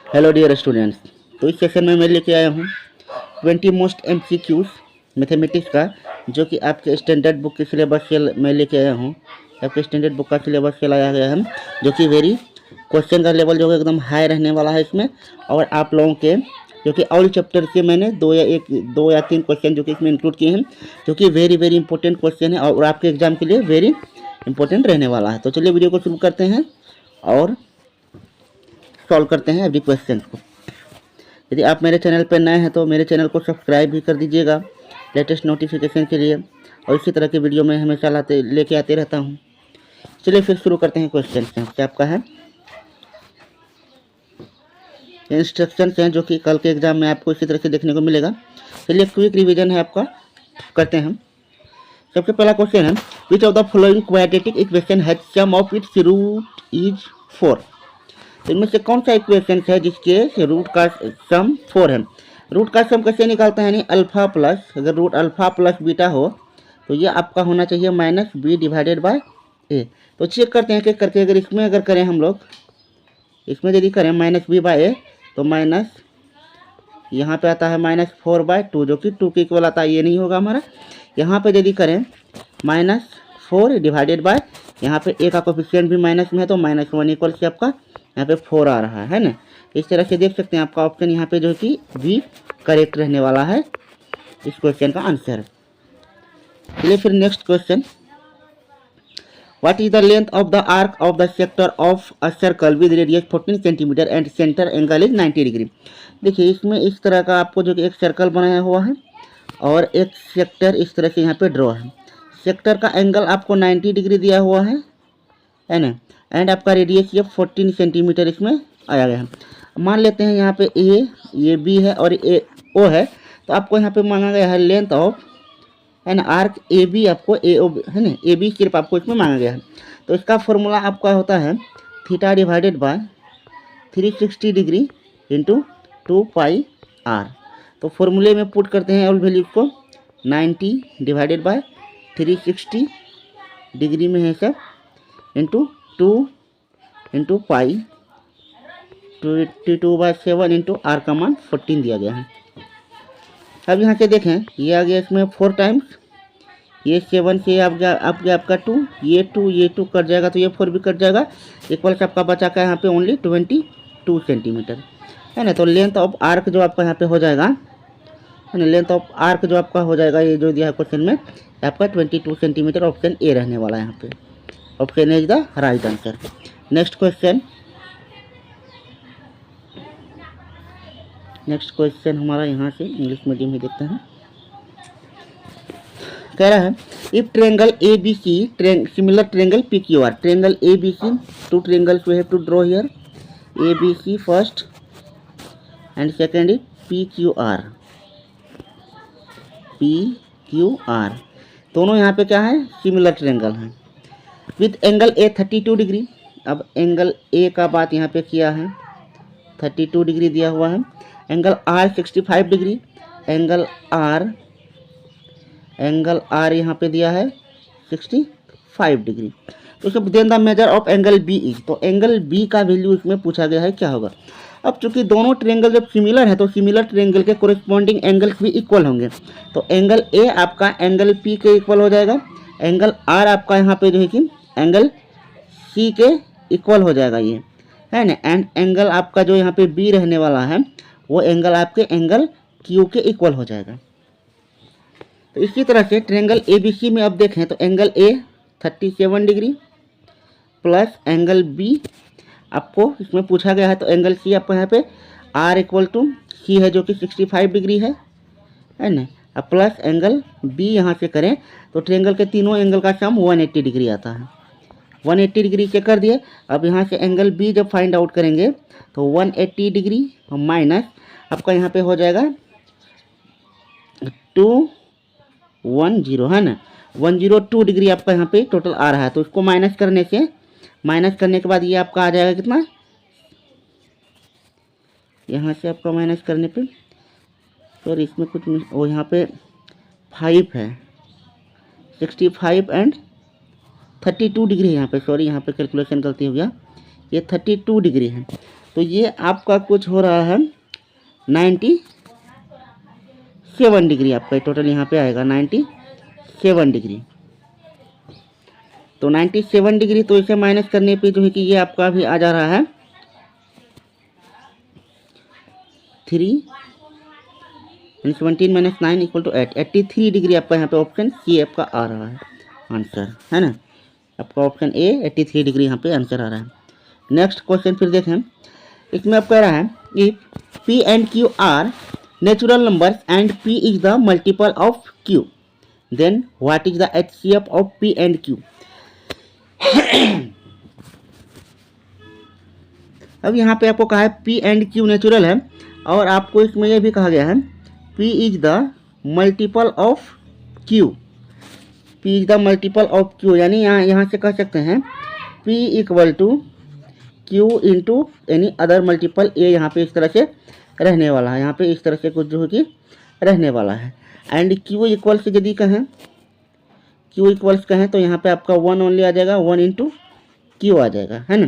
Hello dear students. तो इस session में मैं लेके आया हूँ 20 मोस्ट MCQs मैथमेटिक्स का, जो कि आपके स्टैंडर्ड बुक के सिलेबस से मैं लेके आया हूँ। आपके स्टैंडर्ड बुक का सिलेबस से लाया गया है, जो कि वेरी क्वेश्चन का लेवल जो है एकदम हाई रहने वाला है इसमें। और आप लोगों के जो कि ऑल चैप्टर से मैंने दो या तीन क्वेश्चन जो कि इसमें इंक्लूड किए हैं, जो कि वेरी वेरी इंपॉर्टेंट क्वेश्चन है और आपके एग्जाम के लिए वेरी इंपॉर्टेंट रहने वाला है। तो चलिए वीडियो को शुरू करते हैं और सॉल्व करते हैं एवरी क्वेश्चन को। यदि आप मेरे चैनल पर नए हैं तो मेरे चैनल को सब्सक्राइब भी कर दीजिएगा लेटेस्ट नोटिफिकेशन के लिए, और इसी तरह के वीडियो में हमेशा लेके आते रहता हूँ। चलिए फिर शुरू करते हैं क्वेश्चन से। क्या आपका है इंस्ट्रक्शन हैं, जो कि कल के एग्जाम में आपको इसी तरह से देखने को मिलेगा। चलिए क्विक रिवीजन है आपका, करते हैं। सबसे पहला क्वेश्चन है, which of the following quadratic equation has sum of its root is 4। तो इनमें से कौन सा इक्वेशन है जिसके रूट का सम 4 है। रूट का सम कैसे निकालते हैं, यानी अल्फा प्लस, अगर रूट अल्फा प्लस बीटा हो तो ये आपका होना चाहिए माइनस बी डिवाइडेड बाय ए। तो चेक करते हैं कि करके, अगर इसमें अगर करें हम लोग, इसमें यदि करें माइनस बी बाय ए, तो माइनस यहाँ पे आता है माइनस 4/2, जो कि 2 के इक्वल आता है, ये नहीं होगा हमारा। यहाँ पे यदि करें माइनस 4 डिवाइडेड बाय, यहाँ पे ए का कोफिशिएंट भी माइनस में है, तो -1 इक्वल से आपका यहाँ पे 4 आ रहा है ना। इस तरह से देख सकते हैं आपका ऑप्शन यहाँ पे जो है कि बी करेक्ट रहने वाला है इस क्वेश्चन का आंसर। चलिए फिर next question, what is the length of the arc of the sector of a circle with radius 14 centimetre and centre angle is 90 degree. देखिए इसमें इस तरह का आपको जो कि एक सर्कल बनाया हुआ है और एक सेक्टर इस तरह से यहाँ पे ड्रॉ है। सेक्टर का एंगल आपको 90 डिग्री दिया हुआ है ना, एंड आपका रेडियस ये 14 सेंटीमीटर इसमें आया गया है। मान लेते हैं यहाँ पे ये बी है और ए ओ है, तो आपको यहाँ पे मांगा गया है लेंथ ऑफ, है ना, आर्क ए बी, आपको ए ओ है ना, ए बी सिर्फ आपको इसमें मांगा गया है। तो इसका फॉर्मूला आपका होता है theta divided by 360 degree into 2πr। तो फॉर्मूले में पुट करते हैं ऑल वैल्यूज को, 90 डिवाइडेड बाय 360 डिग्री में है सब, into 2 into pi 22/7 into r का मान 14 दिया गया है। अब यहाँ से देखें, ये आ गया इसमें 4 टाइम्स, ये 7 से आपका 2, ये 2 कट जाएगा, तो ये 4 भी कट जाएगा, इक्वल से आपका बचा का यहाँ पे ओनली 22 सेंटीमीटर, है ना। तो लेंथ ऑफ आर्क जो आपका यहाँ पे हो जाएगा, है ना, लेंथ ऑफ आर्क जो आपका हो जाएगा, ये जो दिया है क्वेश्चन में, आपका 22 सेंटीमीटर, ऑप्शन ए रहने वाला है यहाँ पे। Option A is the right answer. Next question हमारा यहाँ से इंग्लिश मीडियम ही देखते हैं। कह रहा है, if triangle A B C similar triangle P Q R, triangle A B C, 2 triangles we have to draw here, A B C first and second is P Q R. दोनों यहाँ पे क्या है, सिमिलर ट्रेंगल है with angle A 32 degree. अब angle A का बात यहाँ पे किया है, 32 डिग्री दिया हुआ है, angle R 65 degree, angle R यहाँ पे दिया है 65 डिग्री। तो सब then the measure of angle B is, तो एंगल बी का वैल्यू इसमें पूछा गया है क्या होगा। अब चूंकि दोनों ट्रेंगल जब सिमिलर है तो सिमिलर ट्रेंगल के कोरिस्पॉन्डिंग एंगल्स भी इक्वल होंगे, तो एंगल ए आपका एंगल पी के इक्वल हो जाएगा, एंगल आर आपका यहाँ पे जो है कि एंगल सी के इक्वल हो जाएगा, ये है ना। एंड एंगल आपका जो यहाँ पे बी रहने वाला है वो एंगल आपके एंगल क्यू के इक्वल हो जाएगा। तो इसी तरह से ट्रेंगल ए बी सी में अब देखें तो angle A 37 degree plus angle B आपको इसमें पूछा गया है, तो एंगल सी आपको यहाँ पे आर इक्वल टू सी है जो कि 65 डिग्री है ना। अब प्लस एंगल बी यहाँ से करें तो ट्रेंगल के तीनों एंगल का सम 180 डिग्री आता है, 180 डिग्री से कर दिए। अब यहाँ से एंगल बी जब फाइंड आउट करेंगे तो 180 डिग्री माइनस आपका यहाँ पे हो जाएगा 210, है ना, 102 डिग्री आपका यहाँ पे टोटल आ रहा है। तो इसको माइनस करने के बाद ये आपका आ जाएगा कितना, यहाँ से आपका माइनस करने पे, सॉरी इसमें कुछ वो यहाँ पे 5 है, 65 एंड 32 डिग्री है यहाँ पे, सॉरी यहाँ पे कैलकुलेशन गलती हो गया, ये 32 डिग्री है। तो ये आपका कुछ हो रहा है 97 डिग्री, आपका टोटल यहाँ पे आएगा 97 डिग्री। तो 97 डिग्री, तो इसे माइनस करने पे जो है कि ये आपका भी आ जा रहा है 3 17 - 9 = 8, 83 डिग्री आपका यहाँ पे ऑप्शन सी आपका आ रहा है आंसर, है ना। आपका ऑप्शन ए 83 डिग्री यहाँ पे आंसर आ रहा है। नेक्स्ट क्वेश्चन फिर देखें, इसमें आप कह रहा है if P and Q are natural numbers and P is the multiple of Q, then what is the HCF of P and Q. अब यहाँ पे आपको कहा है पी एंड क्यू नेचुरल है, और आपको इसमें यह भी कहा गया है P is the multiple of Q, P is the multiple of Q, यानी यहाँ से कह सकते हैं P equal to Q into any other multiple A, यहाँ पे इस तरह से रहने वाला है, यहाँ पे इस तरह से कुछ जो है कि रहने वाला है। एंड Q इक्वल्स यदि कहें, Q इक्वल्स कहें तो यहाँ पे आपका 1 ओनली आ जाएगा, 1 इंटू Q आ जाएगा, है ना।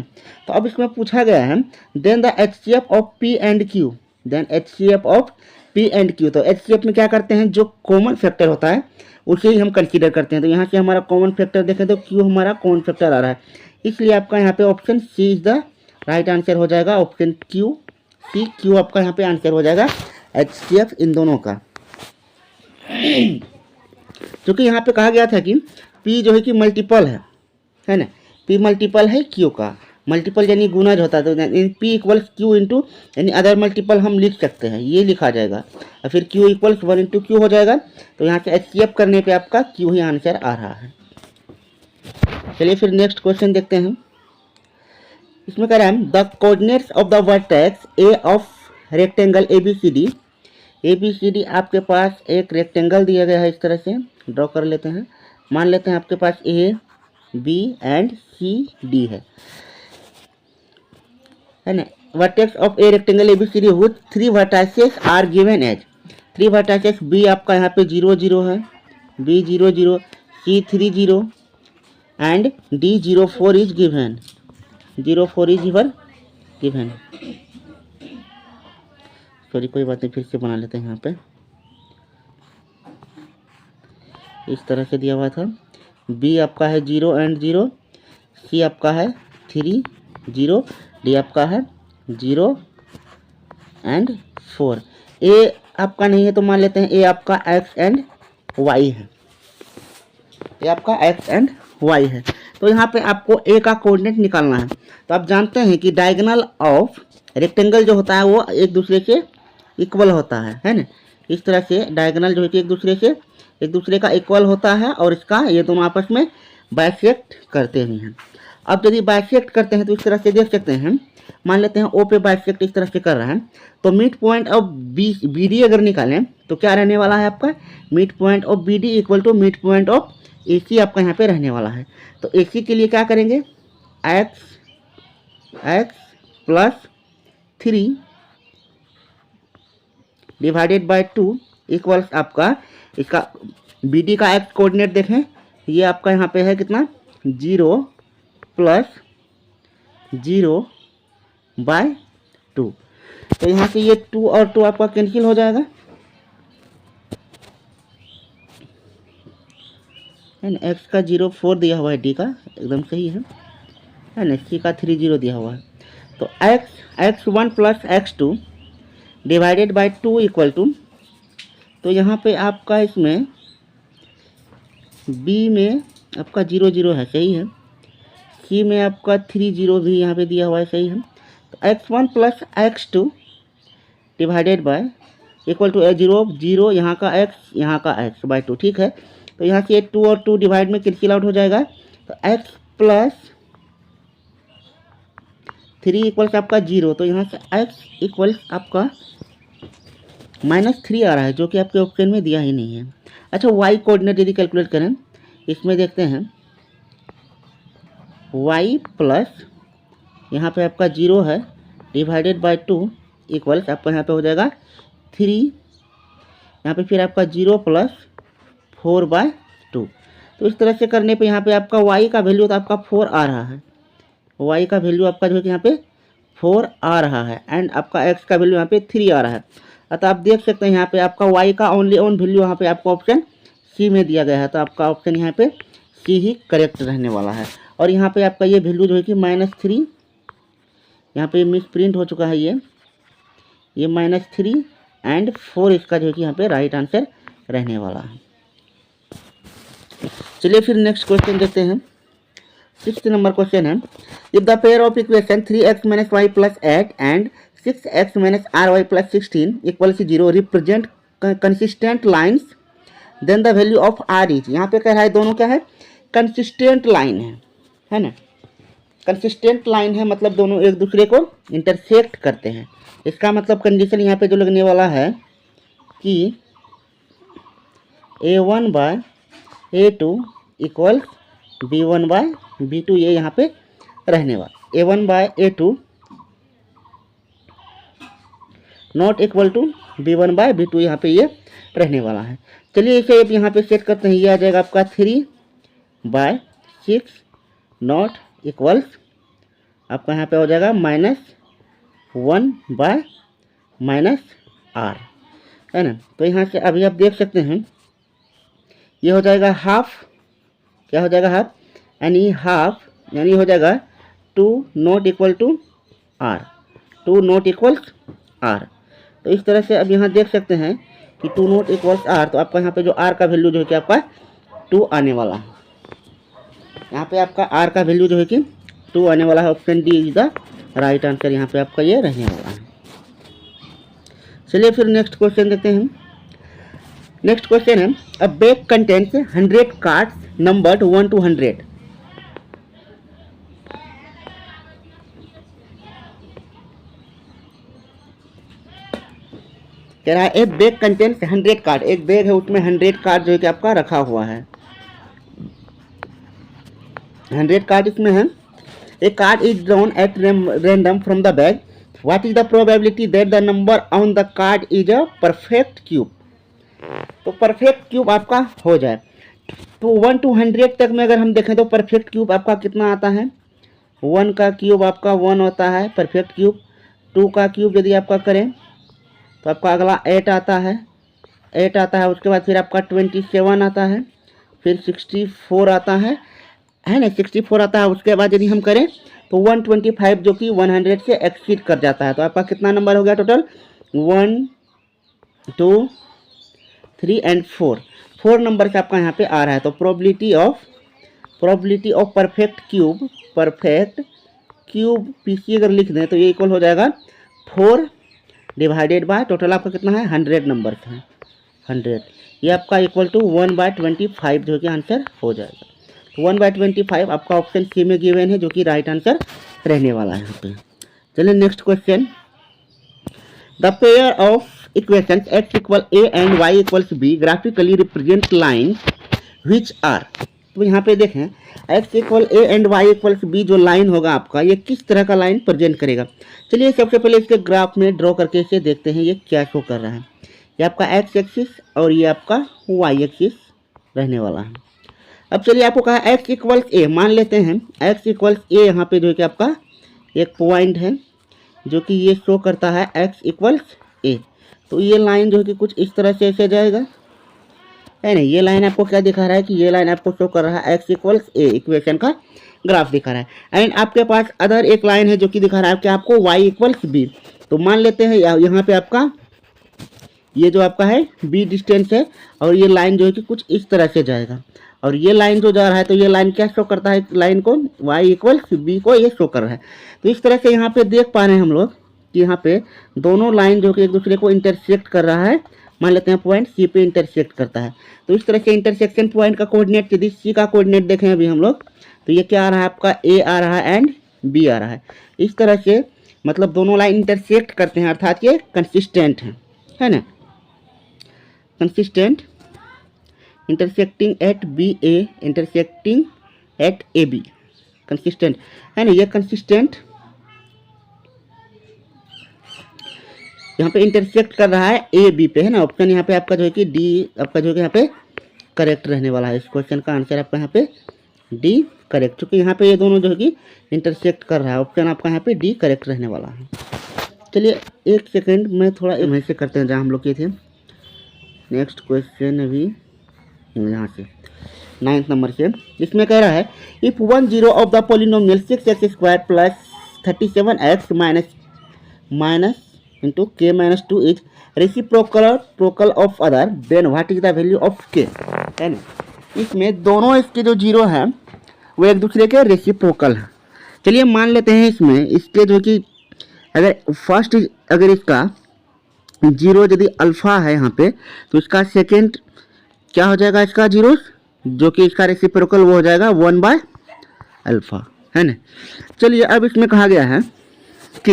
तो अब इसमें पूछा गया है then the HCF of P and Q, then HCF of P and Q। तो HCF में क्या करते हैं, जो कॉमन फैक्टर होता है उसे ही हम कंसीडर करते हैं। तो यहाँ से हमारा कॉमन फैक्टर देखें तो Q हमारा कॉमन फैक्टर आ रहा है, इसलिए आपका यहाँ पे option C is the right answer हो जाएगा। ऑप्शन Q आपका यहाँ पे आंसर हो जाएगा HCF इन दोनों का। क्योंकि यहाँ पे कहा गया था कि P जो है कि मल्टीपल है ना, P मल्टीपल है Q का, मल्टीपल यानी गुणज होता है। तो P इक्वल्स Q इंटू यानी अदर मल्टीपल हम लिख सकते हैं, ये लिखा जाएगा, और फिर Q इक्वल्स 1 इंटू Q हो जाएगा। तो यहाँ से HCF करने पे आपका Q ही आंसर आ रहा है। चलिए फिर नेक्स्ट क्वेश्चन देखते हैं। इसमें कह रहा है the coordinates of the vertex A of rectangle ABCD। आपके पास एक रेक्टेंगल दिया गया है, इस तरह से ड्रॉ कर लेते हैं। मान लेते हैं आपके पास A, B and C, D है ना। Vertex of a rectangle ABCD with 3 vertices are given as, 3 vertices B आपका यहाँ पे 0 0 है, B 0 0, C 3 0 and D 0 4 is given, 0 4 is given. Sorry कोई बात नहीं, फिर से बना लेते हैं। यहाँ पे इस तरह से दिया हुआ था, B आपका है 0 एंड 0, C आपका है 3 0, D आपका है 0 एंड 4। A आपका नहीं है तो मान लेते हैं A आपका X एंड Y है, A आपका X एंड Y है। तो यहाँ पे आपको A का कोऑर्डिनेट निकालना है। तो आप जानते हैं कि डायगोनल ऑफ रेक्टेंगल जो होता है वो एक दूसरे के इक्वल होता है ना। इस तरह से डायगोनल जो है कि एक दूसरे का इक्वल होता है, और इसका ये दोनों आपस में बाइसेक्ट करते भी हैं। अब यदि बाइसेक्ट करते हैं तो इस तरह से देख सकते हैं, मान लेते हैं O पे बाइसेक्ट इस तरह से कर रहा है, तो मिड पॉइंट ऑफ BD अगर निकालें तो क्या रहने वाला है आपका, mid point of BD equal to mid point of AC आपका यहाँ पे रहने वाला है। तो AC के लिए क्या करेंगे, x + 3 डिवाइडेड बाय 2 इक्वल्स आपका इसका BD का x कोऑर्डिनेट देखें, ये आपका यहाँ पे है कितना, 0 + 0/2। तो यहाँ से ये 2 और 2 आपका कैंसिल हो जाएगा, है ना। x का 0 4 दिया हुआ है, D का एकदम सही है ना, C का 3 0 दिया हुआ है। तो x1 + x2 divided by 2 equal to, तो यहाँ पे आपका इसमें B में आपका 0 0 है, सही है। C में आपका 3 0 भी यहाँ पे दिया हुआ है, सही है। तो x1 + x2 divided y equal to 0 0, यहाँ का x बाय 2, ठीक है। तो यहाँ से 2 और 2 डिवाइड में कैंसिल आउट हो जाएगा। तो x + 3 इक्वल्स आपका 0, तो यहाँ से x इक्वल्स आपका -3 आ रहा है, जो कि आपके ऑप्शन में दिया ही नहीं है। अच्छा, y कोऑर्डिनेट यदि कैलकुलेट करें, इसमें देखते हैं y प्लस यहाँ पे आपका 0 है डिवाइडेड बाय 2 इक्वल्स आपका यहाँ पे हो जाएगा 3, यहाँ पे फिर आपका 0 + 4/2। तो इस तरह से करने पे यहाँ पे आपका y का वैल्यू तो आपका 4 आ रहा है, y का वैल्यू आपका जो है कि यहाँ पे 4 आ रहा है एंड आपका x का वैल्यू यहाँ पे 3 आ रहा है। अतः आप देख सकते हैं यहाँ पे आपका y का ओनली ऑन वैल्यू यहाँ पे आपको ऑप्शन सी में दिया गया है, तो आपका ऑप्शन यहाँ पे सी ही करेक्ट रहने वाला है। और यहाँ पे आपका ये वैल्यू जो है कि -3 यहाँ पे मिस प्रिंट हो चुका है, ये -3 एंड 4 इसका जो है कि यहाँ पे राइट आंसर रहने वाला है। चलिए फिर नेक्स्ट क्वेश्चन देखते हैं। 6th नंबर क्वेश्चन है, if the pair of equation 3x - y + 8 and 6x - ry + 16 = 0 represent consistent lines then the value of r is. यहाँ पे कह रहा है दोनों क्या है, कंसिस्टेंट लाइन है ना। कंसिस्टेंट लाइन है मतलब दोनों एक दूसरे को इंटरसेक्ट करते हैं। इसका मतलब कंडीशन यहाँ पे जो लगने वाला है कि a1/a2 इक्वल b1/b2, ये यहाँ पे रहने वाला। a1/a2 not equal to b1/b2 यहाँ पे ये रहने वाला है। चलिए इसे अब यहाँ पे सेट करते हैं। ये आ जाएगा आपका 3/6 नॉट इक्वल्स आपका यहाँ पे हो जाएगा -1/-r, है ना। तो यहाँ से अभी आप देख सकते हैं ये हो जाएगा हाफ, क्या हो जाएगा हाफ, यानी हाफ यानी हो जाएगा 2 not equal to r, 2 not equals r। तो इस तरह से अब यहाँ देख सकते हैं कि 2 नॉट इक्वल्स r, तो आपका यहाँ पे जो r का वैल्यू जो है कि आपका 2 आने वाला है। यहाँ पे आपका r का वैल्यू जो है कि 2 आने वाला है। Option D is the right answer यहाँ पे आपका ये रहने वाला है। चलिए फिर नेक्स्ट क्वेश्चन देखते हैं। नेक्स्ट क्वेश्चन है, अ bag contents 100 cards numbered 1 to 100। कह रहा है ए बैग कंटेंट्स 100 कार्ड, एक बैग है उसमें 100 कार्ड जो है कि आपका रखा हुआ है। 100 कार्ड इसमें है। A card is drawn at random from the bag. What is the probability that the number on the card is a perfect cube? तो परफेक्ट क्यूब आपका हो जाए तो 1 to 100 तक में अगर हम देखें तो परफेक्ट क्यूब आपका कितना आता है, 1 का क्यूब आपका 1 होता है परफेक्ट क्यूब। 2 का क्यूब यदि आपका करें तो आपका अगला 8 आता है, 8 आता है। उसके बाद फिर आपका 27 आता है, फिर 64 आता है ना, 64 आता है। उसके बाद यदि हम करें तो 125 जो कि 100 से एक्सीड कर जाता है। तो आपका कितना नंबर हो गया टोटल, 1 2 3 एंड 4 नंबर से आपका यहाँ पे आ रहा है। तो probability of perfect cube PC अगर लिख दें तो ये इक्वल हो जाएगा 4 डिवाइडेड बाय टोटल आपका कितना है 100 नंबर है 100, ये आपका इक्वल टू 1/25 जो कि आंसर हो जाएगा। 1/25 आपका ऑप्शन सी में गिवन है जो कि राइट आंसर रहने वाला है यहाँ पे। चलिए next question, the pair of equations x equal a and y equals b graphically represent line which are. तो यहाँ पे देखें x equal a and y equals b जो लाइन होगा आपका ये किस तरह का लाइन प्रेजेंट करेगा। चलिए सबसे पहले इसके ग्राफ में ड्रॉ करके इसे देखते हैं ये क्या शो कर रहा है। ये आपका x एक्सिस और ये आपका y एक्सिस रहने वाला है। अब चलिए आपको कहा x इक्वल्स a, मान लेते हैं x इक्वल्स a, यहाँ पे जो है कि आपका एक पॉइंट है जो कि ये शो करता है x इक्वल्स a। तो ये लाइन जो है कि कुछ इस तरह से ऐसे जाएगा, है ना। ये लाइन आपको क्या दिखा रहा है कि ये लाइन आपको शो कर रहा है x इक्वल्स a, इक्वेशन का ग्राफ दिखा रहा है। एंड आपके पास अदर एक लाइन है जो कि दिखा रहा है कि आपको y इक्वल्स b। तो मान लेते हैं यहाँ पे आपका ये जो आपका है b डिस्टेंस है और ये लाइन जो है कि कुछ इस तरह से जाएगा और ये लाइन जो जा रहा है तो ये लाइन क्या शो करता है, लाइन को y इक्वल्स b को ये शो कर रहा है। तो इस तरह से यहाँ पे देख पा रहे हैं हम लोग कि यहाँ पे दोनों लाइन जो कि एक दूसरे को इंटरसेक्ट कर रहा है। मान लेते हैं पॉइंट सी पे इंटरसेक्ट करता है। तो इस तरह से इंटरसेक्शन पॉइंट का कोऑर्डिनेट यदि सी का कोऑर्डिनेट देखें अभी हम लोग तो ये क्या आ रहा है आपका a आ रहा है एंड b आ रहा है। इस तरह से मतलब दोनों लाइन इंटरसेक्ट करते हैं अर्थात ये कंसिस्टेंट है ना, consistent intersecting at B A intersecting at A B, consistent है ना। ये कंसिस्टेंट यहाँ पे इंटरसेक्ट कर रहा है ए बी पे, है ना। ऑप्शन यहाँ पे आपका जो है कि डी आपका जो है कि यहाँ पे करेक्ट रहने वाला है। इस क्वेश्चन का आंसर आपका यहाँ पे डी करेक्ट, क्योंकि यहाँ पे ये दोनों जो है कि इंटरसेक्ट कर रहा है। ऑप्शन आपका यहाँ पे डी करेक्ट रहने वाला है। चलिए एक सेकंड में थोड़ा वहीं से करते हैं जहाँ हम लोग किए थे। नेक्स्ट क्वेश्चन अभी यहाँ से 9th नंबर से, इसमें कह रहा है if 1 0 of the polynomial 6x² plus 37x minus into k minus 2 is reciprocal of other, then what is the value of k, है ना। इसमें दोनों इसके जो जीरो हैं वो एक दूसरे के रेसिप्रोकल हैं। चलिए मान लेते हैं इसमें इसके जो कि अगर फर्स्ट अगर इसका जीरो यदि अल्फ़ा है यहाँ पे, तो इसका सेकेंड क्या हो जाएगा, इसका जीरो जो कि इसका रेसिप्रोकल वो हो जाएगा 1/α, है ना। चलिए अब इसमें कहा गया है कि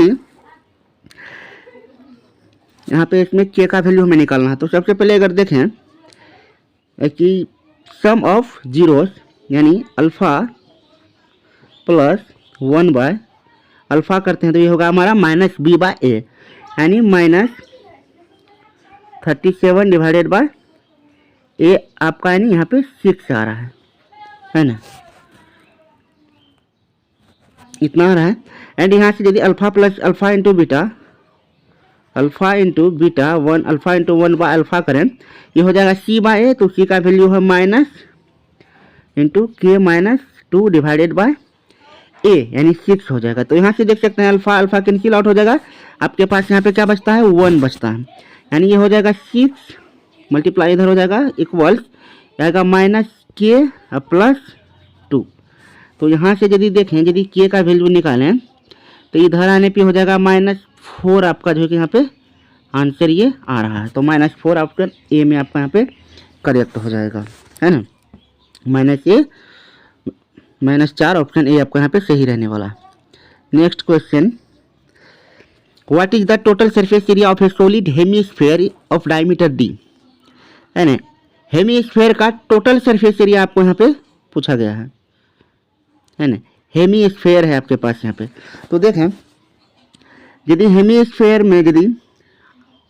यहाँ पे इसमें k का वैल्यू हमें निकालना है। तो सबसे पहले अगर देखें कि सम ऑफ जीरोस यानी अल्फ़ा प्लस 1/α करते हैं तो ये होगा हमारा -b/a, यानी -37 डिवाइडेड बाय a आपका यानी यहाँ पे 6 आ रहा है ना, इतना आ रहा है। एंड यहाँ से यदि alpha plus alpha into beta 1/α करें, ये हो जाएगा c/a, तो c का वैल्यू है minus into k minus 2 divided by a यानी 6 हो जाएगा। तो यहाँ से देख सकते हैं अल्फ़ा अल्फ़ा कैंसिल आउट हो जाएगा, आपके पास यहाँ पे क्या बचता है 1 बचता है, यानी ये हो जाएगा 6 मल्टीप्लाई इधर हो जाएगा इक्वल्स जाएगा -k प्लस 2। तो यहाँ से यदि देखें यदि k का वैल्यू निकालें तो इधर आने पे हो जाएगा -4 आपका जो है कि यहाँ पे आंसर ये आ रहा है। तो -4 ऑप्शन ए में आपका यहाँ पे करेक्ट हो जाएगा, है ना। -4 ऑप्शन ए आपका यहाँ पे सही रहने वाला है। Next question, what is the total surface area of A solid hemisphere of diameter d, है ना। हेमीस्फीयर का टोटल सरफेस एरिया आपको यहाँ पे पूछा गया है ना। हेमीस्फीयर है आपके पास यहाँ पे। तो देखें यदि हेमीस्फीयर में यदि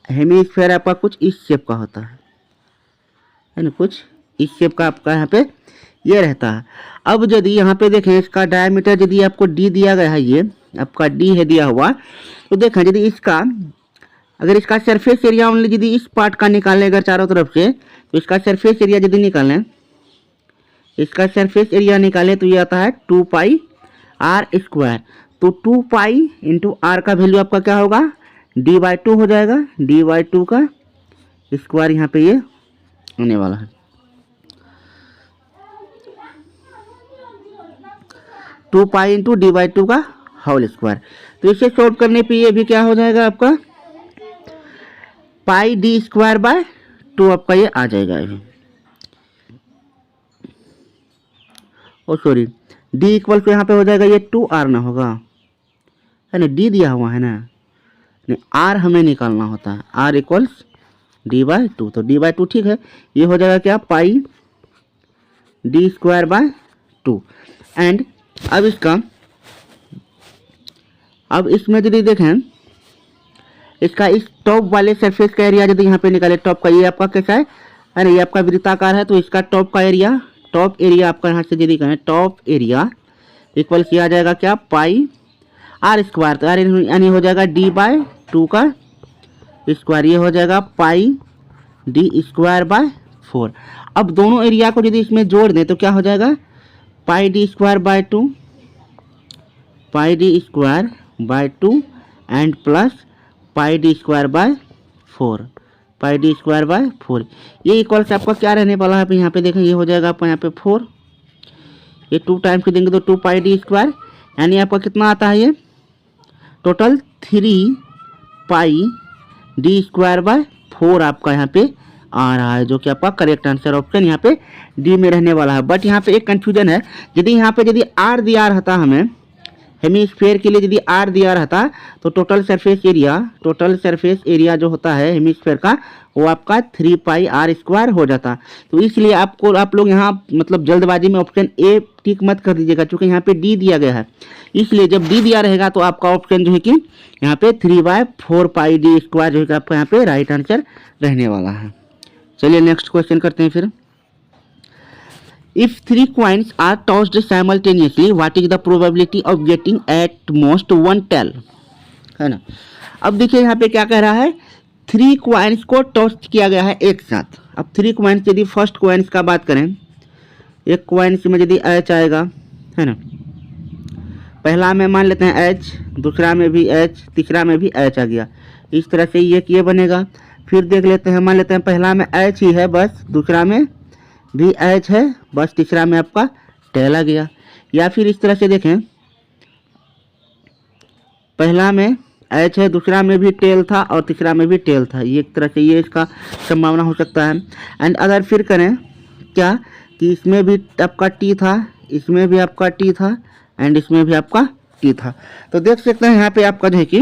हेमीस्फीयर आपका कुछ इस शेप का होता है ना, कुछ इस शेप का आपका यहाँ पे ये रहता है। अब यदि यहाँ पे देखें इसका डायमीटर यदि आपको d दिया गया है, ये आपका d है दिया हुआ, तो देखें यदि इसका अगर इसका सरफेस एरिया ओनली यदि इस पार्ट का निकालें अगर चारों तरफ से, तो इसका सरफेस एरिया यदि निकालें, इसका सरफेस एरिया निकालें तो ये आता है 2πr²। तो 2π इंटू r का वैल्यू आपका क्या होगा d/2 हो जाएगा, d/2 का स्क्वायर यहाँ पे ये आने वाला है। 2π इंटू d/2 का होल स्क्वायर। तो इसे सॉल्व करने पे ये भी क्या हो जाएगा आपका πd²/2 आपका ये आ जाएगा अभी। ओ सॉरी, d इक्वल टू यहाँ पे हो जाएगा ये 2r ना होगा, है ना, d दिया हुआ है ना, नहीं r हमें निकालना होता है, r इक्वल्स d/2। तो d/2 ठीक है, ये हो जाएगा क्या πd²/2। एंड अब इसका अब इसमें यदि देखें इसका इस टॉप वाले सरफेस का एरिया यदि यहाँ पे निकाले, टॉप का ये आपका कैसा है ना, ये आपका वृत्ताकार है, तो इसका टॉप का एरिया आपका यहाँ से यदि कहें टॉप एरिया इक्वल किया जाएगा क्या πr²। तो r यानी हो जाएगा d/2 का स्क्वायर, ये हो जाएगा πd²/4। अब दोनों एरिया को यदि इसमें जोड़ दें तो क्या हो जाएगा πd²/2 एंड प्लस πd²/4 ये इक्वल से आपका क्या रहने वाला है यहाँ पे देखें, ये हो जाएगा आपका यहाँ पे 4, ये 2 टाइम से देंगे तो 2πd², यानी आपका कितना आता है ये टोटल 3πd²/4 आपका यहाँ पे आ रहा है, जो कि आपका करेक्ट आंसर ऑप्शन यहाँ पे डी में रहने वाला है। बट यहाँ पे एक कंफ्यूजन है, यदि यहाँ पे यदि r दिया रहता हमें हेमीस्फीयर के लिए यदि r दिया रहता तो टोटल सरफेस एरिया जो होता है हेमीस्फीयर का वो आपका 3πr² हो जाता। तो इसलिए आप लोग यहाँ मतलब जल्दबाजी में ऑप्शन ए टिक मत कर दीजिएगा, क्योंकि यहाँ पे डी दिया गया है। इसलिए जब डी दिया रहेगा तो आपका ऑप्शन जो है कि यहाँ पे 3/4πd² जो है कि आपका यहाँ पे राइट आंसर रहने वाला है। चलिए नेक्स्ट क्वेश्चन करते हैं फिर। If 3 coins are tossed simultaneously, what is the probability of getting at most 1 tael? है ना। अब देखिए यहाँ पे क्या कह रहा है, 3 coins को टॉस किया गया है एक साथ। अब 3 coins, यदि फर्स्ट coins का बात करें, एक coins में यदि एच आएगा, है ना, पहला में मान लेते हैं एच, दूसरा में भी एच, तीसरा में भी एच आ गया, इस तरह से ये बनेगा। फिर देख लेते हैं, मान लेते हैं पहला में एच ही है बस, दूसरा में भी एच है बस, तीसरा में आपका टेल आ गया। या फिर इस तरह से देखें, पहला में एच है, दूसरा में भी टेल था और तीसरा में भी टेल था, ये एक तरह से ये इसका संभावना हो सकता है। एंड अगर फिर करें क्या कि इसमें भी आपका टी था, इसमें भी आपका टी था एंड इसमें भी आपका टी था, तो देख सकते हैं यहाँ पे आपका जो है कि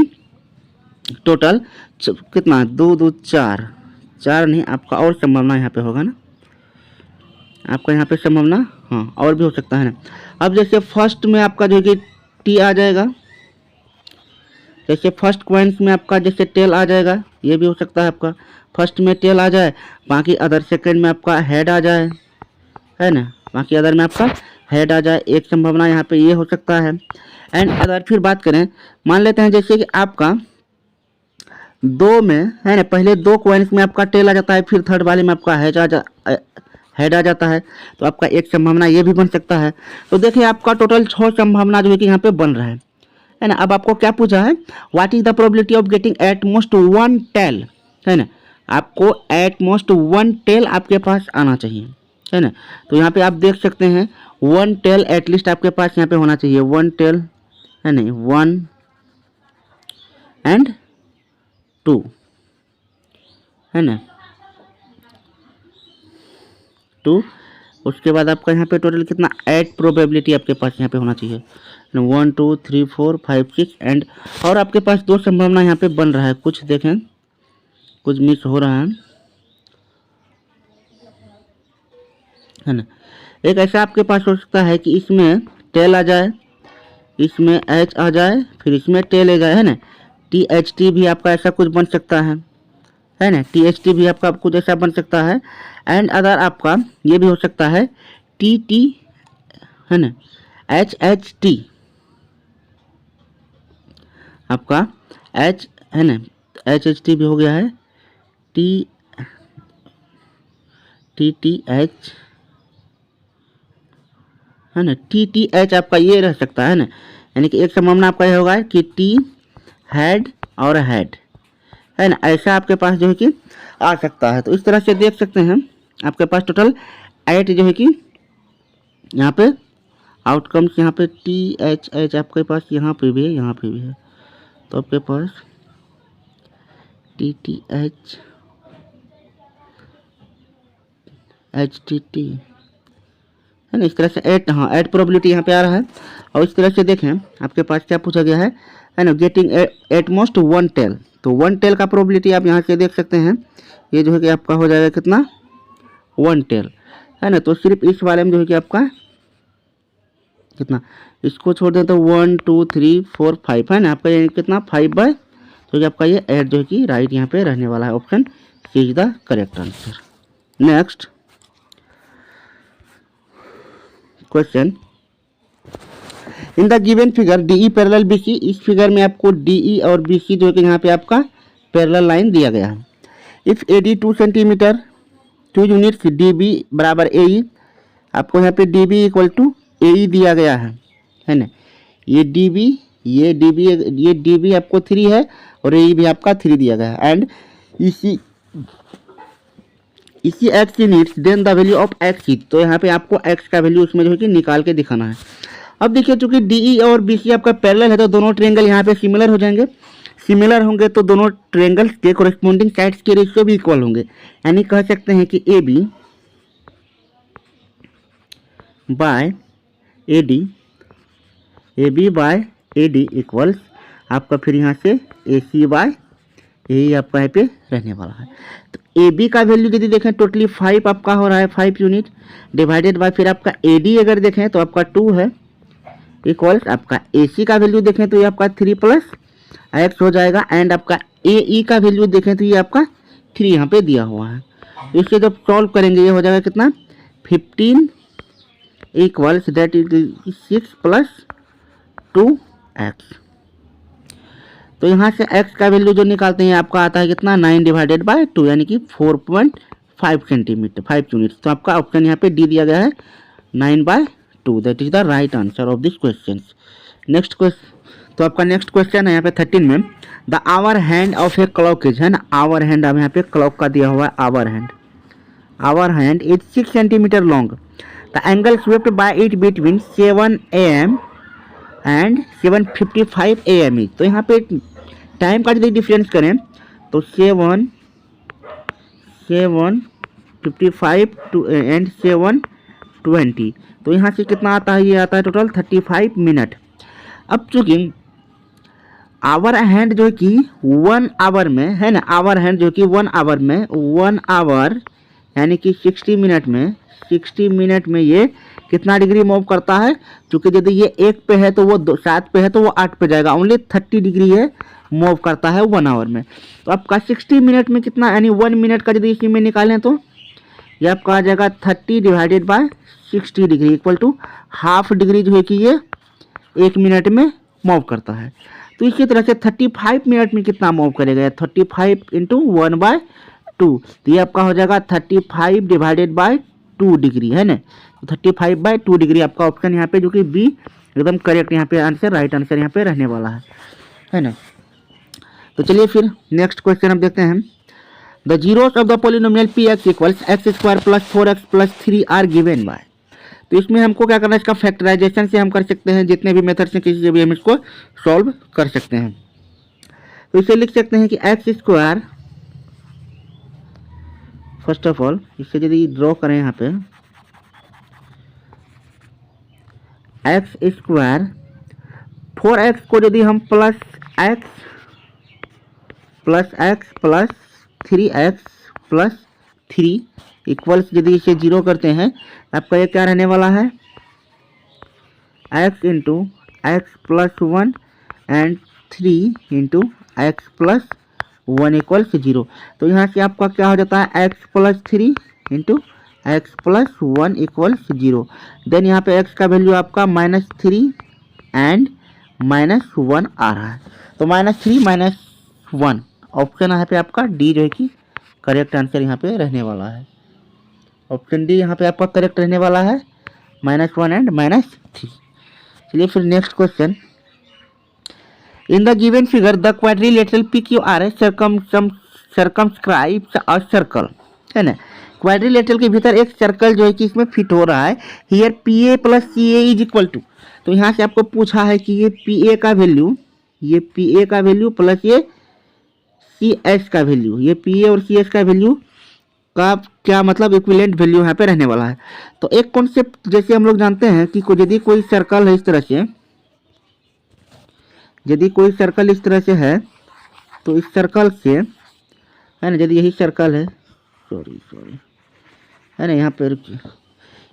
टोटल कितना, 2 2 4 4 नहीं, आपका और संभावना यहाँ पे होगा ना, आपका यहाँ पे संभावना हाँ और भी हो सकता है ना। अब जैसे फर्स्ट में आपका जो है कि टी आ जाएगा, जैसे फर्स्ट क्वाइंस में आपका जैसे टेल आ जाएगा, ये भी हो सकता है आपका फर्स्ट में टेल आ जाए, बाकी अदर सेकंड में आपका हेड आ जाए, है ना, बाकी अदर में आपका हेड आ जाए, एक संभावना यहाँ पे ये हो सकता है। एंड अगर फिर बात करें, मान लेते हैं जैसे कि आपका 2 में, है ना, पहले 2 क्वाइंस में आपका टेल आ जाता है, फिर थर्ड वाले में आपका हेड आ जाता है, तो आपका एक संभावना ये भी बन सकता है। तो देखिए आपका टोटल 6 संभावना जो है कि यहाँ पे बन रहा है ना। अब आपको क्या पूछा है, what is the probability of getting at most 1 tail, है ना, आपको एट मोस्ट 1 टेल आपके पास आना चाहिए, है ना। तो यहाँ पे आप देख सकते हैं 1 टेल एटलीस्ट आपके पास यहाँ पे होना चाहिए, 1 टेल, है नहीं, 1 एंड 2, है ना, 2। उसके बाद आपका यहाँ पे टोटल कितना 8 प्रोबेबिलिटी आपके पास यहाँ पे होना चाहिए, 1 2 3 4 5 6 एंड, और आपके पास 2 संभावना यहाँ पे बन रहा है, कुछ देखें कुछ मिस हो रहा है ना। एक ऐसा आपके पास हो सकता है कि इसमें टेल आ जाए, इसमें एच आ जाए, फिर इसमें टेल आ जाए, है ना, टी एच टी भी आपका ऐसा कुछ बन सकता है ना, टी एच टी भी आपका कुछ ऐसा बन सकता है। एंड अगर आपका ये भी हो सकता है टी टी, है ना, एच एच टी, आपका एच, है ना, एच एच टी भी हो गया है, टी टी टी एच, है ना, टी टी एच आपका ये रह सकता है ना, यानी कि एक संभावना आपका ये होगा कि टी हेड और हेड, है ना, ऐसा आपके पास जो है कि आ सकता है। तो इस तरह से देख सकते हैं आपके पास टोटल 8 जो है कि यहाँ पे आउटकम्स, यहाँ पे टी एच एच आपके पास यहाँ पे भी है, यहाँ पे भी है, तो आपके पास T T H H T T, है ना, इस तरह से 8, हाँ 8 प्रोबेबिलिटी यहाँ पे आ रहा है। और इस तरह से देखें आपके पास क्या पूछा गया है ना, गेटिंग एट मोस्ट 1 टेल, तो 1 टेल का प्रोबेबिलिटी आप यहाँ से देख सकते हैं, ये जो है कि आपका हो जाएगा कितना 1 टेल, है ना। तो सिर्फ इस वाले में जो है कि आपका कितना, इसको छोड़ दें तो 1 2 3 4 5, है ना, आपका ये कितना 5 बाय, तो कि आपका ये 8 जो है कि राइट यहाँ पे रहने वाला है, option C is the correct answer. Next question, in the given figure DE parallel BC, इस फिगर में आपको डीई और बीसी जो है कि यहाँ पे आपका पैरेलल लाइन दिया गया है। If AD 2 centimetre 2 units DB बराबर एई, आपको यहाँ पे डीबी इक्वल टू एई दिया गया है ना, ये डीबी आपको 3 है और एई भी आपका 3 दिया गया है। एंड इसी x units then the value of x, तो यहाँ पे आपको एक्स का वैल्यू उसमें जो है कि निकाल के दिखाना है। अब देखिए चूंकि डीई और बीसी आपका पैरेलल है, तो दोनों ट्रायंगल यहाँ पे सिमिलर हो जाएंगे, सिमिलर होंगे तो दोनों ट्रायंगल्स के कोरेस्पोंडिंग साइड्स के रेशियो भी इक्वल होंगे, यानी कह सकते हैं कि A B by A D equals आपका फिर यहाँ से ए सी बाय यही आपका यहाँ पे रहने वाला है। तो ए बी का वैल्यू यदि देखें टोटली 5 आपका हो रहा है, 5 यूनिट डिवाइडेड बाय फिर आपका ए डी अगर देखें तो आपका 2 है, इक्वल्स आपका ए सी का वैल्यू देखें तो ये आपका 3 प्लस एक्स हो जाएगा। एंड आपका ए ई का वैल्यू देखें तो ये आपका 3 यहाँ पे दिया हुआ है। इससे जब सॉल्व करेंगे ये हो जाएगा कितना 15 इक्वल्स दैट इज 6 + 2x। तो यहाँ से x का वैल्यू जो निकालते हैं आपका आता है कितना 9/2 यानी कि 4.5 सेंटीमीटर 5 यूनिट्स। तो आपका ऑप्शन यहाँ पे डी दिया गया है 9/2 that is the right answer of this question. Next question, तो आपका नेक्स्ट क्वेश्चन है यहाँ पे 13 में, the hour hand of a clock is, है ना, आवर हैंड अब यहाँ पे क्लॉक का दिया हुआ है hour hand is 6 centimetre long, the angle swept by it between 7 AM and 7:55 AM is. तो यहाँ पे टाइम का यदि डिफरेंस करें तो 7:55 एंड 7:20, तो यहाँ से कितना आता है, ये आता है टोटल 35 मिनट। अब चूँकि आवर हैंड जो कि 1 आवर में, है ना, आवर हैंड जो कि 1 आवर में 1 आवर यानी कि 60 मिनट में ये कितना डिग्री मूव करता है, क्योंकि यदि ये 1 पे है तो वो 7 पे है तो वो 8 पे जाएगा, ओनली 30 डिग्री है मूव करता है 1 आवर में। तो आपका 60 मिनट में कितना, यानी 1 मिनट का यदि इसी में निकालें तो ये आपका आ जाएगा 30/60 degree equal to half degree जो है कि ये 1 मिनट में मूव करता है। तो इसी तरह से 35 मिनट में कितना मूव करेगा, 35 × 1/2, तो ये आपका हो जाएगा 35/2 डिग्री, है ना। तो 35/2 डिग्री आपका ऑप्शन यहाँ पे जो कि बी एकदम करेक्ट यहाँ पे आंसर, राइट आंसर यहाँ पे रहने वाला है ना। तो चलिए फिर नेक्स्ट क्वेश्चन हम देखते हैं, the zeros of the polynomial px equals x² + 4x + 3 are given by. तो इसमें हमको क्या करना है, इसका फैक्टराइजेशन से हम कर सकते हैं, जितने भी मेथड से किसी से भी हम इसको सॉल्व कर सकते हैं। तो इसे लिख सकते हैं कि x², फर्स्ट ऑफ ऑल इसे यदि ड्रॉ करें यहाँ पे x², 4x को यदि हम +x + 3x + 3 इक्वल्स यदि इसे 0 करते हैं, आपका ये क्या रहने वाला है, x × x + 1 and 3 × x + 1 equals 0। तो यहाँ से आपका क्या हो जाता है, x + 3 × x + 1 इक्वल्स 0। देन यहाँ पे x का वैल्यू आपका -3 एंड -1 आ रहा है, तो -3 -1 ऑप्शन यहाँ पे आपका डी जो है कि करेक्ट आंसर यहाँ पे रहने वाला है। ऑप्शन डी यहाँ पे आपका करेक्ट रहने वाला है, -1 एंड -3। चलिए फिर next question, in the given figure the quadrilateral PQRS circumscribes a circle, है ना। क्वाड्रिलेटरल के भीतर एक सर्कल जो है कि इसमें फिट हो रहा है, here PA + CA is equal to. तो यहाँ से आपको पूछा है कि ये PA का वैल्यू प्लस ये CS का वैल्यू, ये PA और CS का वैल्यू का क्या मतलब इक्विवेलेंट वैल्यू यहाँ पे रहने वाला है। तो एक कॉन्सेप्ट जैसे हम लोग जानते हैं कि यदि कोई सर्कल है इस तरह से, यदि कोई सर्कल इस तरह से है, तो इस सर्कल से, है ना, यदि यही सर्कल है, सॉरी है ना, यहाँ पे रुकिए,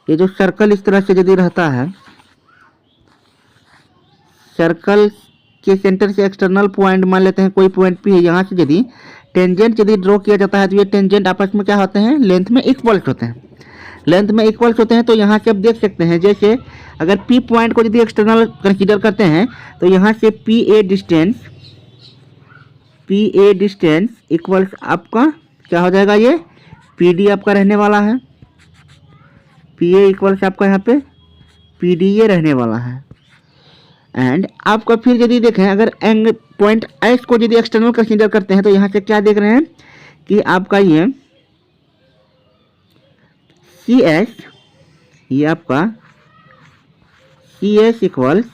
ये जो सर्कल इस तरह से यदि रहता है, सर्कल के सेंटर से एक्सटर्नल पॉइंट मान लेते हैं कोई पॉइंट P है, यहाँ से यदि टेंजेंट यदि ड्रॉ किया जाता है तो ये टेंजेंट आपस में क्या होते हैं, लेंथ में इक्वल्स होते हैं। तो यहाँ से आप देख सकते हैं, जैसे अगर P पॉइंट को यदि एक्सटर्नल कंसीडर करते हैं तो यहाँ से PA डिस्टेंस इक्वल्स आपका क्या हो जाएगा, ये PD आपका रहने वाला है, PA इक्वल्स आपका यहाँ पे PD ये रहने वाला है। एंड आपका फिर यदि देखें, अगर पॉइंट S को यदि एक्सटर्नल कंसीडर करते हैं तो यहाँ से क्या देख रहे हैं कि आपका ये CS, ये आपका CS इक्वल्स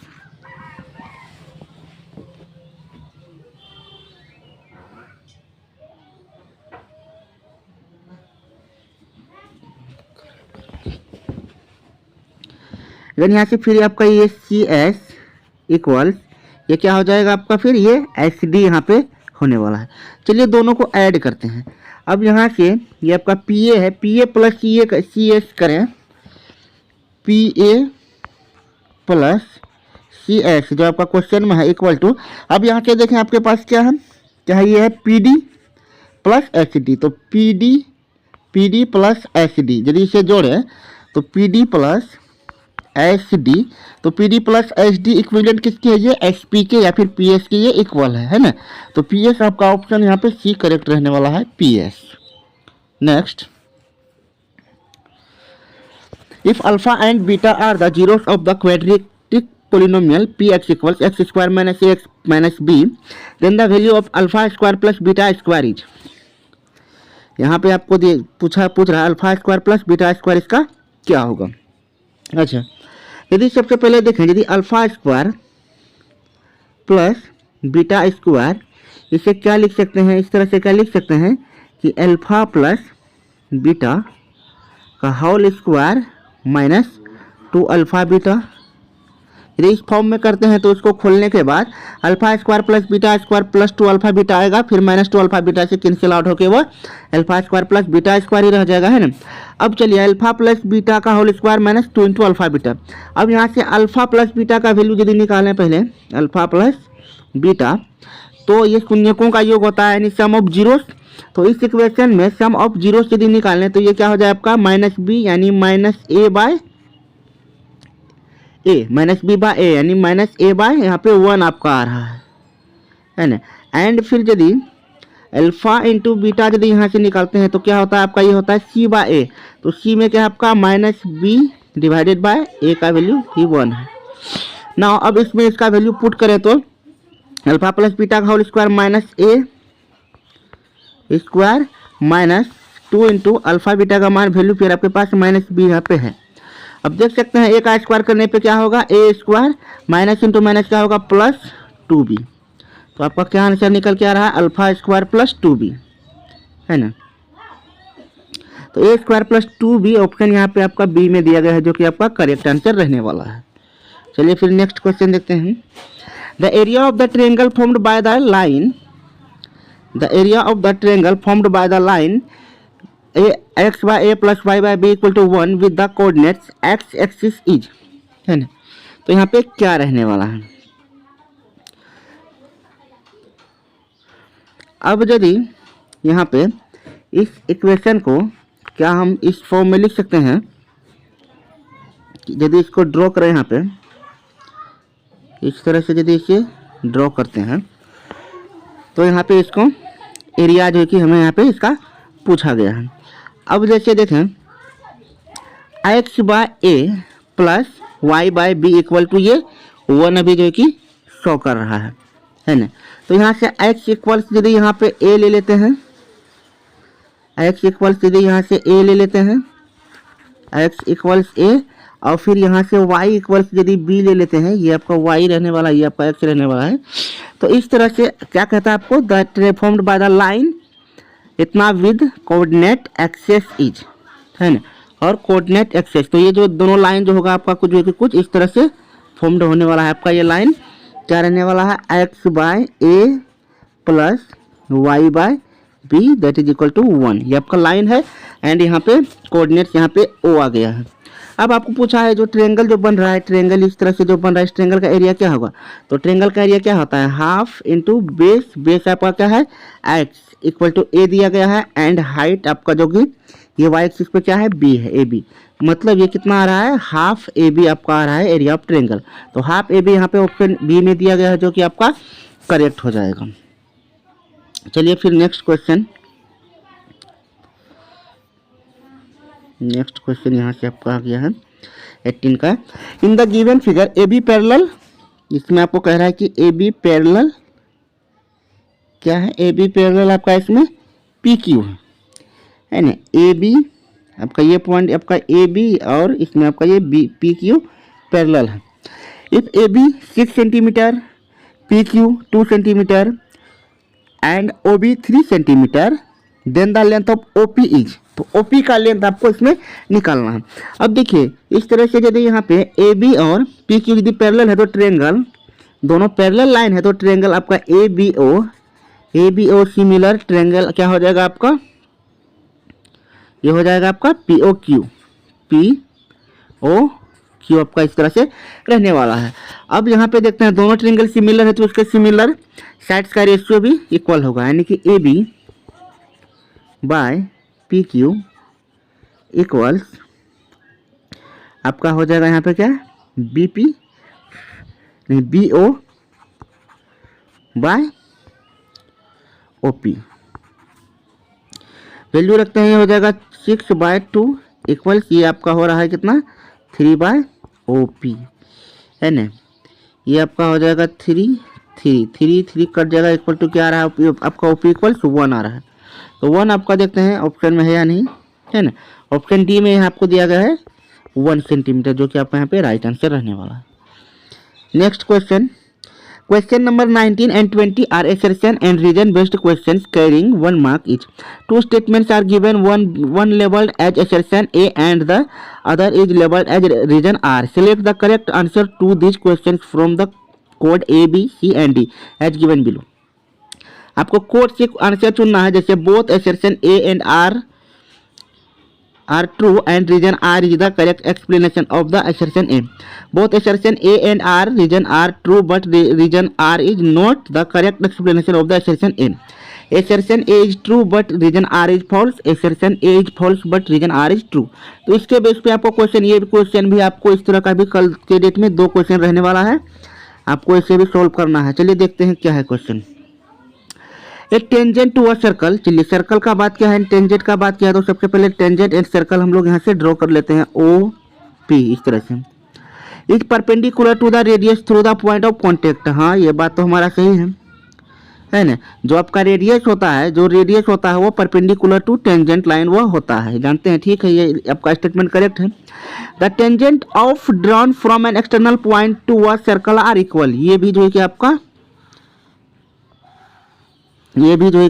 अगर यहाँ से फिर आपका ये CS इक्वल्स ये क्या हो जाएगा आपका, फिर ये SD यहाँ पे होने वाला है। चलिए दोनों को ऐड करते हैं। अब यहाँ से ये आपका PA है, PA + CS करें, PA + CS जो आपका क्वेश्चन में है इक्वल टू, अब यहाँ के देखें आपके पास क्या है, ये है PD + HD। तो PD + SD यदि इसे जोड़े तो PD + एच डी, तो P D plus H D equivalent किसकी है, ये एच पी के या फिर पी एस के ये इक्वल है ना। तो पी एस आपका ऑप्शन यहाँ पे सी करेक्ट रहने वाला है, P S. Next, if alpha and beta are the zeros of the quadratic polynomial P x equals x square minus a x minus b, then the value of alpha square plus beta square is. यहाँ पे आपको पूछ रहा है alpha square plus beta square इसका क्या होगा। अच्छा, यदि सबसे पहले देखें, यदि alpha square plus beta square, इसे क्या लिख सकते हैं, इस तरह से क्या लिख सकते हैं कि अल्फा प्लस बीटा का whole square minus 2 alpha beta. यदि इस फॉर्म में करते हैं तो इसको खोलने के बाद alpha square plus beta square plus 2 alpha beta आएगा, फिर माइनस 2 अल्फा बीटा से कैंसिल आउट होकर वो alpha square plus beta square ही रह जाएगा, है ना। अब चलिए, अल्फा प्लस बीटा का whole square minus 2 into alpha beta. अब यहाँ से अल्फा प्लस बीटा का वैल्यू यदि निकालें पहले, अल्फा प्लस बीटा, तो ये शून्यकों का योग होता है यानी सम ऑफ जीरोस। तो इस इक्वेशन में सम ऑफ जीरोस यदि निकालें तो ये क्या हो जाए आपका माइनस बी यानी minus A bye A, minus B by ए यानी माइनस ए बाय यहाँ पे 1 आपका आ रहा है ना। एंड फिर यदि अल्फा इंटू बीटा यदि यहाँ से निकालते हैं तो क्या होता है आपका, ये होता है सी बाय ए। तो सी में क्या है आपका माइनस बी डिवाइडेड बाय ए का वैल्यू ही 1 है ना। अब इसमें इसका वैल्यू पुट करें तो अल्फा प्लस बीटा का whole square minus A square minus 2 into alpha beta का मान वैल्यू फिर आपके पास माइनस बी यहाँ पे है। अब देख सकते हैं ए का स्क्वायर करने पे क्या होगा, ए स्क्वायर माइनस इंटू माइनस क्या होगा प्लस 2b। तो आपका क्या आंसर निकल के आ रहा है, अल्फा स्क्वायर प्लस 2b, है ना। तो ए स्क्वायर प्लस 2b ऑप्शन यहाँ पे आपका बी में दिया गया है, जो कि आपका करेक्ट आंसर रहने वाला है। चलिए फिर नेक्स्ट क्वेश्चन देखते हैं। The area of the triangle formed by the line, the area of the triangle formed by the line x by a plus y by b equal to 1 with the coordinates x axis is, है ना। तो यहाँ पे क्या रहने वाला है, अब यदि यहाँ पे इस इक्वेशन को क्या हम इस फॉर्म में लिख सकते हैं, यदि इसको ड्रॉ करें यहाँ पे इस तरह से, यदि इसे ड्रॉ करते हैं तो यहाँ पे इसको एरिया जो कि हमें यहाँ पे इसका पूछा गया है। अब जैसे देखें x by a plus y by b equal to ये 1 अभी जो कि शो कर रहा है ना। तो यहाँ से एक्स इक्वल्स यदि यहाँ पे ए ले लेते हैं, एक्स इक्वल्स यदि यहाँ से ए ले लेते हैं, एक्स इक्वल्स ए, और फिर यहाँ से y इक्वल्स यदि b ले लेते हैं, ये आपका y रहने वाला है, ये आपका x रहने वाला है। तो इस तरह से क्या कहता है आपको, the triangle bye the line इतना विद कोऑर्डिनेट एक्सेस इज, है ना, और कोऑर्डिनेट एक्सेस। तो ये जो दोनों लाइन जो होगा आपका कुछ इस तरह से फॉर्म्ड होने वाला है। आपका ये लाइन क्या रहने वाला है, x by a plus y by b that is equal to 1, ये आपका लाइन है। एंड यहाँ पे कोऑर्डिनेट्स यहाँ पे ओ आ गया है। अब आपको पूछा है जो ट्रायंगल जो बन रहा है, ट्रायंगल इस तरह से जो बन रहा है, इस ट्रायंगल का एरिया क्या होगा। तो ट्रायंगल का एरिया क्या होता है, हाफ इंटू बेस, बेस आपका क्या है एक्स इक्वल टू ए दिया गया है, एंड हाइट आपका जो कि ये वाई एक्सिस पे क्या है बी है, ए बी, मतलब ये कितना आ रहा है हाफ ए बी आपका आ रहा है एरिया ऑफ ट्रायंगल। तो हाफ ए बी यहाँ पे ऑप्शन बी में दिया गया है, जो कि आपका करेक्ट हो जाएगा। चलिए फिर नेक्स्ट क्वेश्चन यहाँ से आपका आ गया है 18 का। In the given figure A B parallel, इसमें आपको कह रहा है कि ए बी पैरेलल क्या है, ए बी पैरेलल आपका इसमें पी क्यू है ना। ए बी आपका ये पॉइंट आपका ए बी और इसमें आपका ये बी पी क्यू पैरेलल है। If A B 6 centimetre, P Q 2 centimetre and O B 3 centimetre, then the length of O P is. तो ओ पी का लेंथ आपको इसमें निकालना है। अब देखिए इस तरह से यदि यहाँ पे ए बी और पी क्यू यदि पैरेलल है तो ट्रायंगल, दोनों पैरेलल लाइन है तो ट्रायंगल आपका A B O similar triangle क्या हो जाएगा आपका, ये हो जाएगा आपका पी ओ क्यू आपका इस तरह से रहने वाला है। अब यहाँ पे देखते हैं दोनों ट्रायंगल सिमिलर है तो उसके सिमिलर साइड्स का रेशियो भी इक्वल होगा, यानी कि A B by P Q equals आपका हो जाएगा यहाँ पे क्या, BP नहीं BO बाय OP। वैल्यू रखते हैं, ये हो जाएगा 6/2 इक्वल, ये आपका हो रहा है कितना, 3/OP है ना। ये आपका हो जाएगा 3 कट जाएगा, इक्वल टू क्या आ रहा है आपका, OP इक्वल 1 आ रहा है। तो 1 आपका देखते हैं ऑप्शन में है या नहीं, है ना। ऑप्शन डी में आपको दिया गया है 1 सेंटीमीटर, जो कि आपका यहाँ पे राइट आंसर रहने वाला है। Next question, question number 19 and 20 are assertion and reason based questions carrying 1 mark each. Two statements are given, one labeled as assertion A and the other is labeled as reason R. Select the correct answer to these questions from the code A, B, C and D as given below. आपको code से answer चुनना है, जैसे both assertion A and R are true and reason R is the correct explanation of the assertion A. Both assertion A and R reason are true, but reason R is not the correct explanation of the assertion A. Assertion A is true but reason R is false. Assertion A is false but reason R is true. तो इसके base पे आपको question, ये question भी आपको इस तरह का भी कल के डेट में 2 क्वेश्चन रहने वाला है, आपको इसे भी सोल्व करना है। चलिए देखते हैं क्या है क्वेश्चन। एक टेंजेंट टू अ सर्कल, चलिए सर्कल का बात क्या है, टेंजेंट का बात क्या है, तो सबसे पहले टेंजेंट एंड सर्कल हम लोग यहाँ से ड्रॉ कर लेते हैं, OP इस तरह से। Is perpendicular to the radius through the point of contact, हाँ ये बात तो हमारा सही है ना। जो आपका रेडियस होता है, जो रेडियस होता है वो परपेंडिकुलर टू टेंजेंट लाइन वो होता है, जानते हैं, ठीक है, ये आपका स्टेटमेंट करेक्ट है। The tangent of drawn from an external point to a circle are equal, ये भी जो है कि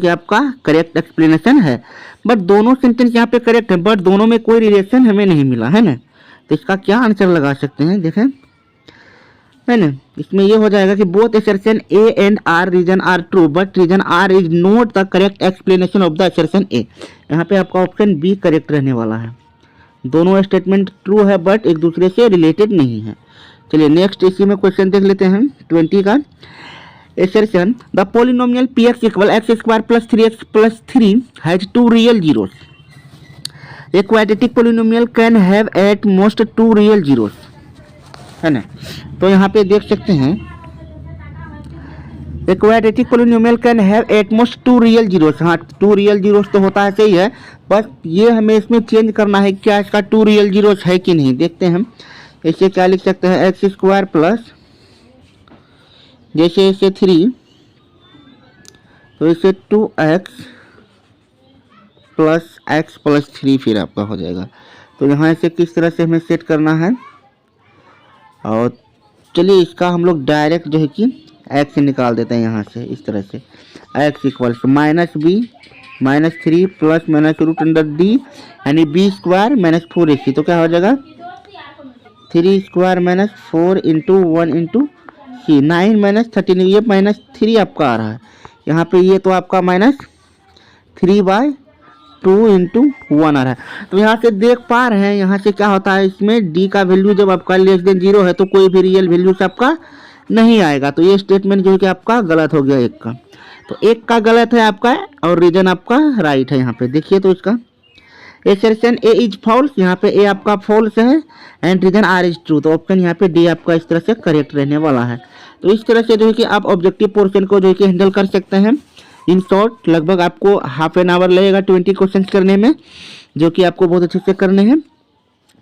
आपका करेक्ट एक्सप्लेनेशन है। बट दोनों सेंटेंस यहाँ पे करेक्ट है, बट दोनों में कोई रिलेशन हमें नहीं मिला, है ना। तो इसका क्या आंसर लगा सकते हैं, देखें, है ना। इसमें ये हो जाएगा कि both assertion A and R reason are true but reason R is not the correct explanation of the assertion A। यहाँ पे आपका ऑप्शन B करेक्ट रहने वाला है। दोनों स्टेटमेंट ट्रू है बट एक दूसरे से रिलेटेड नहीं है। चलिए नेक्स्ट इसी में क्वेश्चन देख लेते हैं 20 का। assertion the polynomial px equal x square plus 3x plus 3 has 2 real zeros. A quadratic polynomial can have at most 2 real zeros, है ना। तो यहाँ पे देख सकते हैं A quadratic polynomial can have at most 2 real zeros, हाँ 2 real zeros तो होता है, सही है, बस ये हमें इसमें चेंज करना है, क्या इसका 2 real zeros है कि नहीं, देखते हैं हम। इसे क्या लिख सकते हैं, एक्स स्क्वायर प्लस जैसे इसे 3 तो इसे 2x प्लस x प्लस 3 फिर आपका हो जाएगा। तो यहाँ से किस तरह से हमें सेट करना है, और चलिए इसका हम लोग डायरेक्ट जो है कि x निकाल देते हैं यहाँ से, इस तरह से x equals -b -3 plus -√d यानी b स्क्वायर -4ac। तो क्या हो जाएगा 3 स्क्वायर -4 इंटू 1 इंटू 9 -13, ये -3 आपका आ रहा है यहाँ पे, ये तो आपका -3/2 इंटू 1 आ रहा है। तो यहाँ से देख पा रहे हैं, यहाँ से क्या होता है, इसमें d का वैल्यू जब आपका लेस देन 0 है तो कोई भी रियल वैल्यू से आपका नहीं आएगा। तो ये स्टेटमेंट जो है कि आपका गलत हो गया, एक का, तो एक का गलत है आपका और रीजन आपका राइट है। यहाँ पे देखिए तो इसका assertion A इज फॉल्स, यहाँ पे A आपका फॉल्स है and reason R is true, तो ऑप्शन यहाँ पे D आपका इस तरह से करेक्ट रहने वाला है। तो इस तरह से जो है कि आप ऑब्जेक्टिव पोर्शन को जो है कि हैंडल कर सकते हैं। इन शॉर्ट लगभग आपको हाफ एन आवर लगेगा 20 क्वेश्चन करने में, जो कि आपको बहुत अच्छे से करने हैं।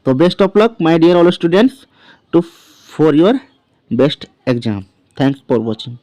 तो best of luck my dear all students to for your best exam. Thanks for watching.